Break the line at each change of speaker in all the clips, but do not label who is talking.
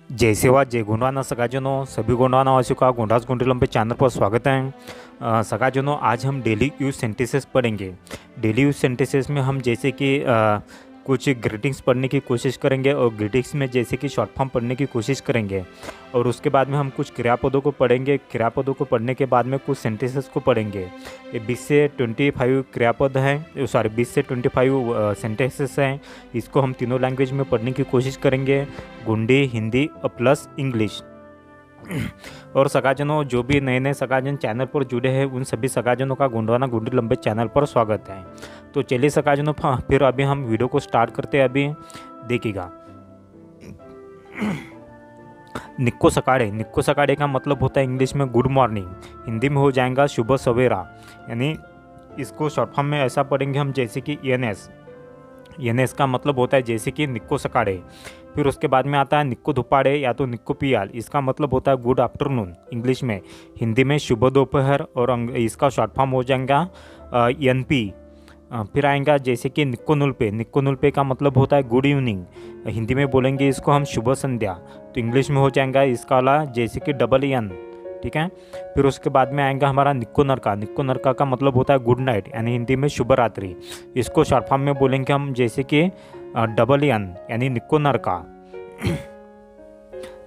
जय सेवा जय गोंडवाना सगाजनों, सभी गोंडवाना वासियों का गोंडास गोंडलम पे चैनल पर स्वागत है। सगाजनों, आज हम डेली यूज सेंटेंसेस पढ़ेंगे। डेली यूज सेंटेंसेस में हम जैसे कि कुछ ग्रीटिंग्स पढ़ने की कोशिश करेंगे और ग्रीटिंग्स में जैसे कि शॉर्ट फॉर्म पढ़ने की कोशिश करेंगे और उसके बाद में हम कुछ क्रियापदों को पढ़ेंगे। क्रियापदों को पढ़ने के बाद में कुछ सेंटेंसेस को पढ़ेंगे। ये 20 से 25 क्रियापद हैं, सॉरी 20 से 25 सेंटेंसेस हैं। इसको हम तीनों लैंग्वेज में पढ़ने की कोशिश करेंगे, गोंडी, हिंदी और प्लस इंग्लिश। और सगाजनों, जो भी नए नए सगाजन चैनल पर जुड़े हैं उन सभी सगाजनों का गोंडवाना गोंडी लंबे चैनल पर स्वागत है। तो चलिए सगाजनों, फिर अभी हम वीडियो को स्टार्ट करते हैं। अभी देखिएगा, निक्को सकाड़े। निक्को सकाड़े का मतलब होता है इंग्लिश में गुड मॉर्निंग, हिंदी में हो जाएगा शुभ सवेरा। यानी इसको शॉर्ट फॉर्म में ऐसा पढ़ेंगे हम जैसे कि एनएस। एनएस का मतलब होता है जैसे कि निक्को सकाड़े। फिर उसके बाद में आता है निक्को धुपाड़े या तो निक्को पियाल। इसका मतलब होता है गुड आफ्टरनून इंग्लिश में, हिंदी में शुभ दोपहर, और इसका शॉर्ट फॉर्म हो जाएगा एनपी। फिर आएगा जैसे कि निक्को नुल्पे। निक्को नुल्पे का मतलब होता है गुड इवनिंग, हिंदी में बोलेंगे इसको हम शुभ संध्या, तो इंग्लिश में हो जाएगा इसका वाला जैसे कि डबल एन। ठीक है। फिर उसके बाद में आएगा हमारा निक्को नरका। निक्को नरका का मतलब होता है गुड नाइट, यानी हिंदी में शुभ रात्रि। इसको शॉर्ट फॉर्म में बोलेंगे हम जैसे कि डबल एन, यानी निक्को नरका।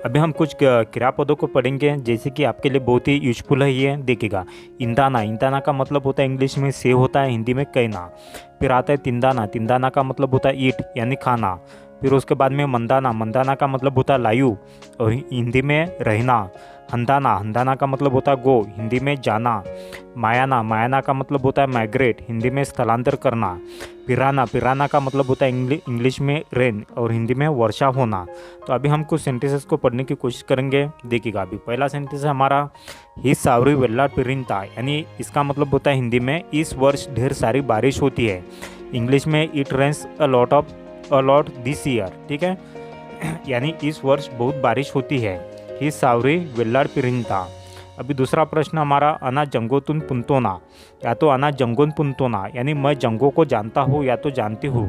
अभी हम कुछ क्रियापदों को पढ़ेंगे जैसे कि आपके लिए बहुत ही यूजफुल है। ये देखिएगा, इंदाना। इंदाना का मतलब होता है इंग्लिश में सेव होता है, हिंदी में कहना। फिर आता है तिंदाना। तिंदाना का मतलब होता है ईट, यानी खाना। फिर उसके बाद में मंदाना। मंदाना का मतलब होता है लायु और हिंदी में रहना। हंदाना। हंदाना का मतलब होता है गो, हिंदी में जाना। मायाना। मायाना का मतलब होता है माइग्रेट, हिंदी में स्थलांतर करना। पिराना। पिराना का मतलब होता है इंग्लिश में रेन और हिंदी में वर्षा होना। तो अभी हम कुछ सेंटेंसेस को पढ़ने की कोशिश करेंगे। देखिएगा, अभी पहला सेंटेंस है हमारा ही सावरी वेल्लाड पिरिनता, यानी इसका मतलब होता है हिंदी में इस वर्ष ढेर सारी बारिश होती है, इंग्लिश में it rains a lot this year. ठीक है, यानी इस वर्ष बहुत बारिश होती है। ही सावरी वेल्लाड पिरिनता। अभी दूसरा प्रश्न हमारा अना जंगोतुन पुंतोना, या तो अना जंगोन पुंतोना, यानी मैं जंगो को जानता हूँ या तो जानती हूँ,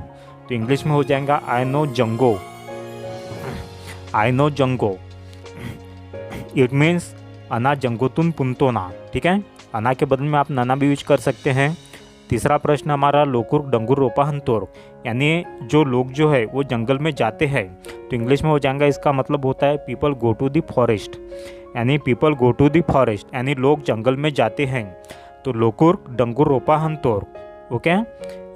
तो इंग्लिश में हो जाएगा I know Jango. I know Jango, it means अना जंगोतुन पुंतोना। ठीक है, अना के बदले में आप नाना भी यूज कर सकते हैं। तीसरा प्रश्न हमारा लोकुर डंगुर रोपा हंतोर, यानी जो लोग जो है वो जंगल में जाते हैं, तो इंग्लिश में हो जाएगा इसका मतलब होता है people go to the forest, यानी people go to the forest, यानी लोग जंगल में जाते हैं। तो लोकुर डंगुर रोपा हंतोर, ओके,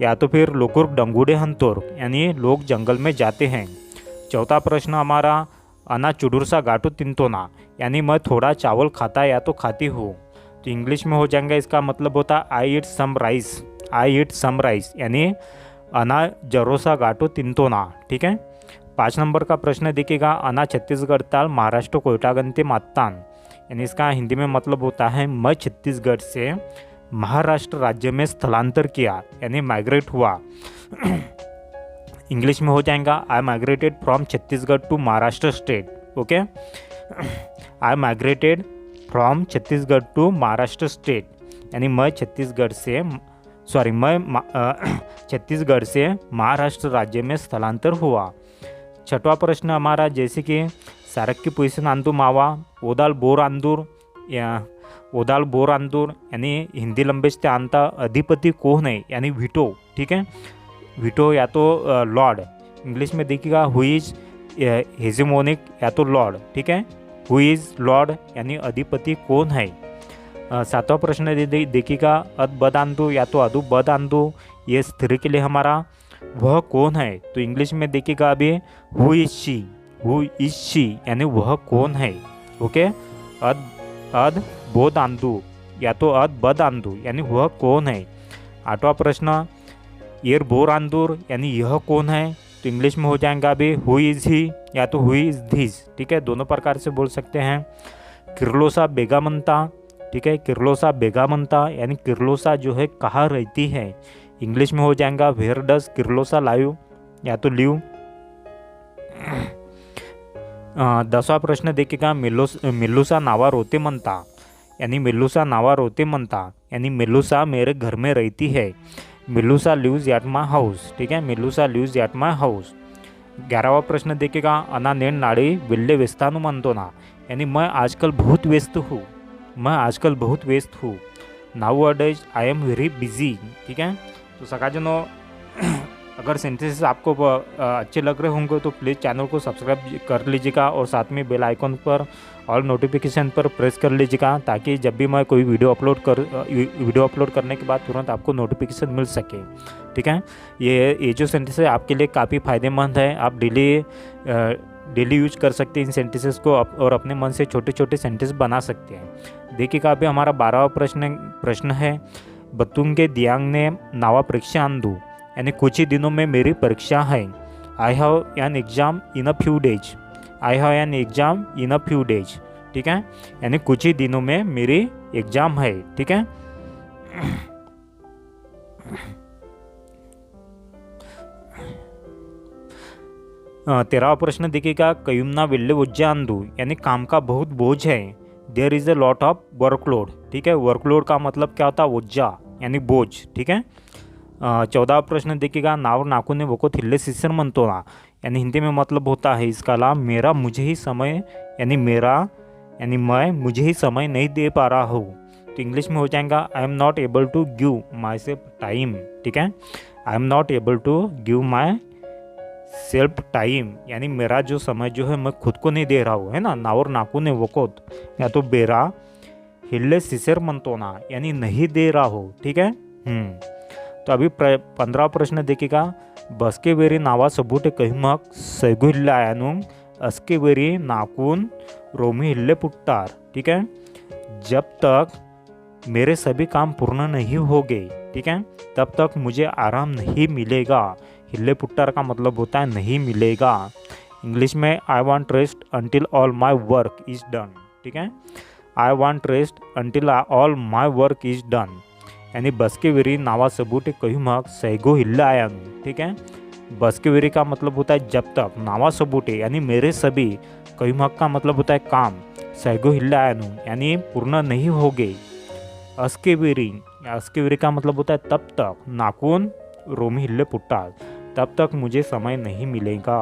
या तो फिर लोकुर डंगुडे हंतोर, यानी लोग जंगल में जाते हैं। चौथा प्रश्न हमारा अना चुडुरसा गाटू तिंतोना, यानी मैं थोड़ा चावल खाता या तो खाती हूँ, तो इंग्लिश में हो जाएगा इसका मतलब होता है आई ईट सम राइस। आई ईट सम राइस, यानी अना जरोसा गाटो तिंतोना। ठीक है। 5 नंबर का प्रश्न देखिएगा, अना छत्तीसगढ़ ताल महाराष्ट्र कोयटागंते मात्तान, यानी इसका हिंदी में मतलब होता है मैं छत्तीसगढ़ से महाराष्ट्र राज्य में स्थलांतर किया, यानी माइग्रेट हुआ। इंग्लिश में हो जाएगा I migrated from Chhattisgarh to Maharashtra state. Okay, I migrated from Chhattisgarh to Maharashtra state, यानी मैं छत्तीसगढ़ से महाराष्ट्र राज्य में स्थलांतर हुआ। छठवां प्रश्न हमारा जैसे कि सारक की पोजिशन आंदू मावा ओदाल बोर आंदूर, या ओदाल बोर आंदूर, यानी हिंदी लंबेच ते आणता अधिपति कौन है, यानी वीटो। ठीक है, वीटो या तो लॉर्ड, इंग्लिश में देखिएगा हु इज हेजेमोनिक या तो लॉर्ड। ठीक है, हु इज लॉर्ड, यानी अधिपति कौन है। 7वां प्रश्न देखिएगा अद बद आंदू या तो अदु बद आंदू, ये स्त्री के लिए हमारा वह कौन है, तो इंग्लिश में देखिएगा अभी हु इज शी, यानी वह कौन है। ओके, अद बोध आंदू या तो अद बद आंदू, यानी वह कौन है। 8वां प्रश्न ईयर बोर आंदूर, यानी यह कौन है, तो इंग्लिश में हो जाएगा अभी हु इज ही या तो हु इज धिस। ठीक है, दोनों प्रकार से बोल सकते हैं। किर्लोसा बेगामंता, ठीक है, किर्लोसा बेगामंता, यानी किर्लोसा जो है कहाँ रहती है, इंग्लिश में हो जाएगा वेयर डज किर्लोसा लाइव या तो लिव। 10वां प्रश्न देखिएगा मिल्लूसा नावा रोते मनता, यानी मिल्लूसा नावा रोते मनता, यानी मिल्लूसा मेरे घर में रहती है। मिल्लूसा लिव्स एट माई हाउस। ठीक है, मिल्लूसा लिव्स एट माई हाउस। 11वां प्रश्न देखिएगा, अना नेण नाड़ी वेल्ले व्यस्तानु म्हणतो ना, यानी मैं आजकल बहुत व्यस्त हूँ, मैं आजकल बहुत व्यस्त हूँ। नाउ अडेज आई एम वेरी बिजी। ठीक है, तो सकाजनों अगर सेंटेंसेस आपको अच्छे लग रहे होंगे तो प्लीज़ चैनल को सब्सक्राइब कर लीजिएगा और साथ में बेल आइकन पर ऑल नोटिफिकेशन पर प्रेस कर लीजिएगा, ताकि जब भी मैं कोई वीडियो अपलोड करने के बाद तुरंत आपको नोटिफिकेशन मिल सके। ठीक है, ये जो सेंटेंस है आपके लिए काफ़ी फ़ायदेमंद है। आप डेली यूज कर सकते हैं इन सेंटेंसेस को और अपने मन से छोटे छोटे सेंटेंस बना सकते हैं। देखिएगा अभी हमारा 12वां प्रश्न है, बतुंगे दियांग ने नावा परीक्षा आंदू, यानी कुछ ही दिनों में मेरी परीक्षा है। I have an exam in a few days, I have an exam in a few days. ठीक है, यानी कुछ ही दिनों में मेरी एग्ज़ाम है। ठीक है, 13वां प्रश्न देखिएगा, कयुमना वेल्ले वोज्जा आंदू, यानी काम का बहुत बोझ है। There is a lot of workload. ठीक है, वर्कलोड का मतलब क्या होता है, वोज्जा यानी बोझ। ठीक है, 14वां प्रश्न देखिएगा, नाव नाकूने वोको थिल्ले सिसर म्हणतो ना, यानी हिंदी में मतलब होता है इसका लाभ, मेरा मुझे ही समय, यानी मैं मुझे ही समय नहीं दे पा रहा हूँ। तो इंग्लिश में हो जाएगा, I am not able to give myself time. ठीक है, I am not able to give myself time, यानी मेरा जो समय जो है मैं खुद को नहीं दे रहा हूँ, है ना। नावर नाकूने वोकोत, या तो बेरा हिल्ले सिसर म्हणतो ना, यानी नहीं दे रहा हो। ठीक है, तो अभी 15वां प्रश्न देखिएगा, बसके वेरी नावा सबूटे कहिमक सैगु हिल्ले आयानुंग अस्के वेरी नाकून रोमी हिल्ले पुट्टार। ठीक है, जब तक मेरे सभी काम पूर्ण नहीं हो गए, ठीक है, तब तक मुझे आराम नहीं मिलेगा। हिल्ले पुट्टार का मतलब होता है नहीं मिलेगा। इंग्लिश में I want rest until all my work is done. ठीक है, I want rest until all my work is done, यानी बसके वेरी नावा सबूटे कहिमक सैगो हिल्ले आयानु। ठीक है, बसके वेरी का मतलब होता है जब तक, नावा सबूटे यानी मेरे सभी, कहिमक का मतलब होता है काम, सैगो हिल्ले आयानु यानी पूर्ण नहीं हो गए। अस्के वेरी का मतलब होता है तब तक, नाकून रोमी हिल्ले पुट्टार, तब तक मुझे समय नहीं मिलेगा।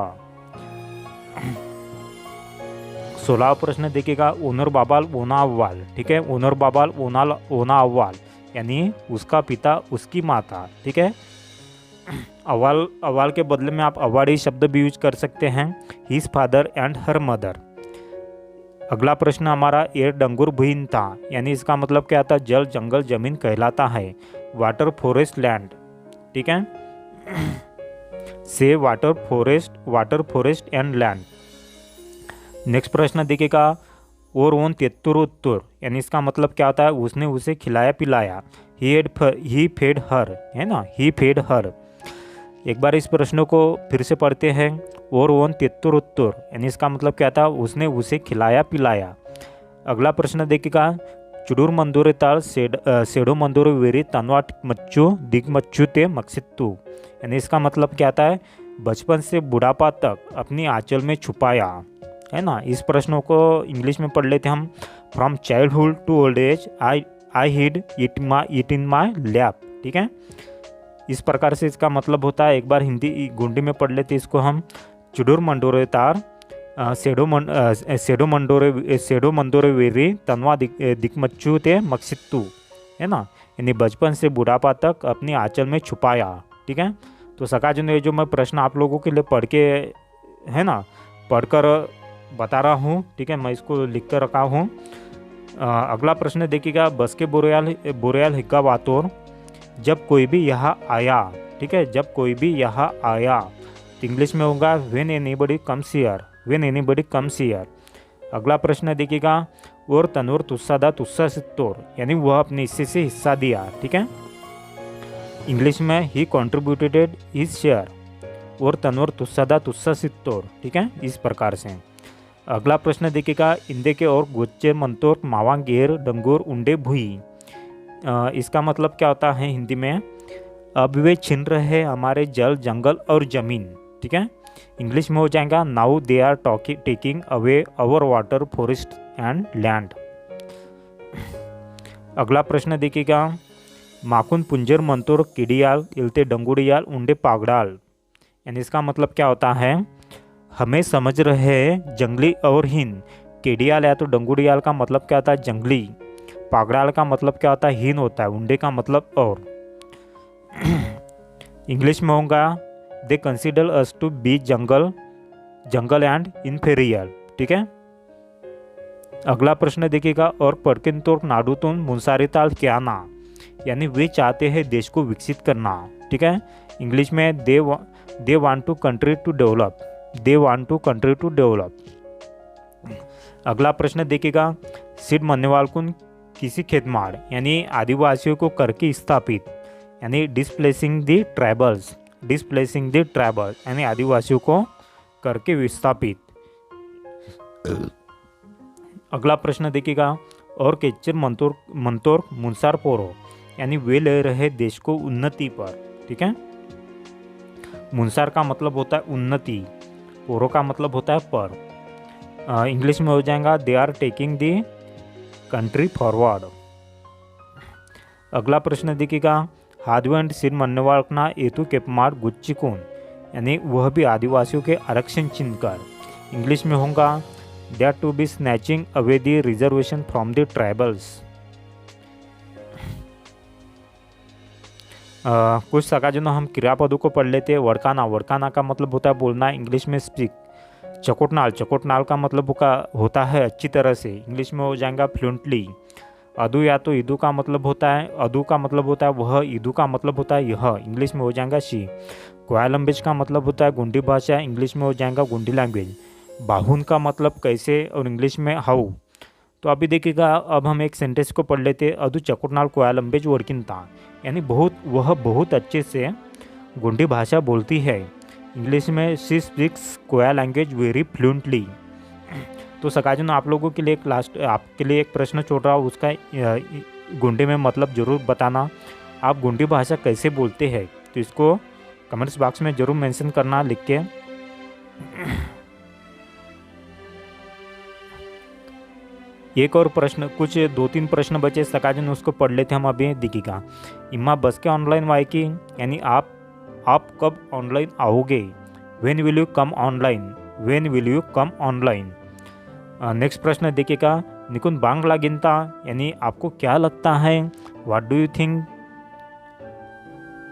16वां प्रश्न देखिएगा, ओनर बाबाल ओना अव्वाल। ठीक है, ओनर बाबाल ओना अव्वाल, यानी उसका पिता उसकी माता। ठीक है, अव्वाल के बदले में आप अवाड़ी शब्द भी यूज कर सकते हैं, his father and her mother. अगला प्रश्न हमारा, एयर डंगुर भुइन था, यानी इसका मतलब क्या था, जल जंगल जमीन कहलाता है। Water forest land. ठीक है, से water forest and land. Next प्रश्न देखिएगा, और ओन तेत्तुर उत्तुर, यानी इसका मतलब क्या होता है, उसने उसे खिलाया पिलाया। ही फेड हर, है ना, ही फेड हर। एक बार इस प्रश्न को फिर से पढ़ते हैं, और ओन तेत्तुर उत्तुर, यानी इसका मतलब क्या था, उसने उसे खिलाया पिलाया। अगला प्रश्न देखिएगा, चुडूर मंदोरे ताल सेडो मंदोरे वेरी तनवा मच्चू दिग मच्चू ते मक्सित्तू, यानी इसका मतलब क्या आता है, बचपन से बुढ़ापा तक अपनी आंचल में छुपाया, है ना। इस प्रश्नों को इंग्लिश में पढ़ लेते हम, from childhood to old age I hid it in my lap. ठीक है, इस प्रकार से इसका मतलब होता है। एक बार हिंदी गुंडी में पढ़ लेते इसको हम, चुडूर मंडोरे तार सेडो मंडोरे वेरी तनवा दिकमच्चू ते मक्सित्तू, है ना, यानी बचपन से बुढ़ापा तक अपनी आंचल में छुपाया। ठीक है, तो सकाजन ये जो मैं प्रश्न आप लोगों के लिए पढ़ के, है ना, पढ़कर बता रहा हूँ। ठीक है, मैं इसको लिख कर रखा हूँ। अगला प्रश्न देखिएगा, बस के बोरेयाल हिक्का वातोर, जब कोई भी यहाँ आया। ठीक है, जब कोई भी यहाँ आया, तो इंग्लिश में होगा व्हेन एनीबडी कम्स हियर। अगला प्रश्न देखिएगा, और तनवर तुस्सा सित्तोर, यानी वह अपने हिस्से से हिस्सा दिया। ठीक है, इंग्लिश में ही कॉन्ट्रीब्यूटेड हिज शेयर, और तनवर तुस्सा सित्तोर। ठीक है, इस प्रकार से। अगला प्रश्न देखिएगा, इंदे के और गोच्चे मंतोर मावांग गेर डंगोर उंडे भुई, इसका मतलब क्या होता है हिंदी में, अब वे छीन रहे हैं हमारे जल जंगल और ज़मीन। ठीक है, इंग्लिश में हो जाएगा, now they are taking away our water forest and land. अगला प्रश्न देखिएगा, माकुन पुंजर मंतोर किडियाल इलते डंगुड़ियाल उंडे पागड़ाल, यानी इसका मतलब क्या होता है, हमें समझ रहे हैं जंगली और हीन। केडियाल या तो डंगुडियाल का मतलब क्या होता है? जंगली। पागड़ाल का मतलब क्या होता है? हीन होता है। उंडे का मतलब और। इंग्लिश में होगा they consider us to be jungle and inferior. ठीक है। अगला प्रश्न देखिएगा, और परकिन तोर नाडूतून मुंसारिताल क्या ना, यानी वे चाहते हैं देश को विकसित करना। ठीक है। इंग्लिश में they want to country to develop. They want to country to develop. अगला प्रश्न देखिएगा, सिड मन्नेवालकुन किसी खेतमाड़, यानी आदिवासियों को करके स्थापित, यानी displacing the tribals. Displacing the tribals यानी आदिवासियों को करके विस्थापित। अगला प्रश्न देखिएगा, और केचर मंतोर मुंसार पोरो, यानी वे ले रहे देश को उन्नति पर। ठीक है। मुंसार का मतलब होता है उन्नति, पोरो का मतलब होता है पर। इंग्लिश में हो जाएगा they are taking the country forward. अगला प्रश्न देखिएगा, हादवे एंड सिर मन्नेवालकना एतु केपमाड़ गुच्चिकून, यानी वह भी आदिवासियों के आरक्षण चिन्ह कर। इंग्लिश में होगा they are to be snatching away the reservation from the tribals. कुछ सकाजनों हम क्रियापदों को पढ़ लेते हैं। वड़काना, वड़काना का मतलब होता है बोलना, इंग्लिश में स्पीक। चकोटनाल, चकोटनाल का मतलब होता है अच्छी तरह से, इंग्लिश में हो जाएगा फ्लुएंटली। अदू या तो ईदू का मतलब होता है, अदू का मतलब होता है वह, ईदू का मतलब होता है यह, इंग्लिश में हो जाएगा शी। कोयालम्बेज का मतलब होता है गुंडी भाषा, इंग्लिश में हो जाएगा गुंडी लैंग्वेज। बाहुन का मतलब कैसे, और इंग्लिश में हाउ। तो अभी देखिएगा, अब हम एक सेंटेंस को पढ़ लेते हैं। अदू चकोटनाल कोयालम्बेज वर्किनता, यानी वह बहुत अच्छे से गुंडी भाषा बोलती है। इंग्लिश में she speaks Koya language very fluently. तो सकाजन आप लोगों के लिए एक लास्ट आपके लिए एक प्रश्न छोड़ रहा हूँ, उसका गुंडी में मतलब ज़रूर बताना। आप गुंडी भाषा कैसे बोलते हैं, तो इसको कमेंट्स बॉक्स में ज़रूर मेंशन करना लिख के। एक और प्रश्न, कुछ 2-3 प्रश्न बचे सकाजन, उसको पढ़ लेते हम अभी दिखेगा। इम्मा बस के ऑनलाइन वाई, यानी आप कब ऑनलाइन आओगे? When will you come online? When will you come online? Next प्रश्न देखिएगा, निकुन बांग्ला गिनता, यानी आपको क्या लगता है? What do you think?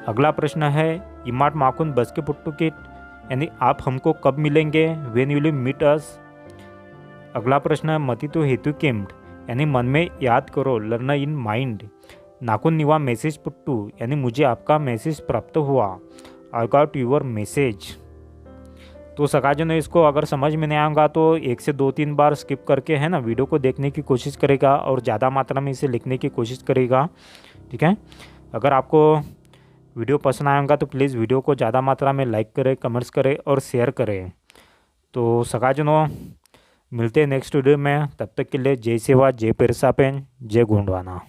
अगला प्रश्न है, इमाट माकुन बस के पुट्टू किट, यानी आप हमको कब मिलेंगे? When will you meet us? अगला प्रश्न है, मती तो हेतु केम्ड, यानी मन में याद करो, लर्न इन माइंड। नाकुन निवा मैसेज पुट्टू, यानी मुझे आपका मैसेज प्राप्त हुआ, आई गॉट यूर मैसेज। तो सकाजनों, इसको अगर समझ में नहीं आएगा तो 1 से 2-3 बार स्किप करके है ना वीडियो को देखने की कोशिश करेगा, और ज़्यादा मात्रा में इसे लिखने की कोशिश करेगा। ठीक है। अगर आपको वीडियो पसंद आएगा तो प्लीज़ वीडियो को ज़्यादा मात्रा में लाइक करें, कमेंट्स करें और शेयर करें। तो सकाजनों, मिलते हैं नेक्स्ट वीडियो में, तब तक के लिए जय सेवा, जय पेरसापेन, जय गोंडवाना।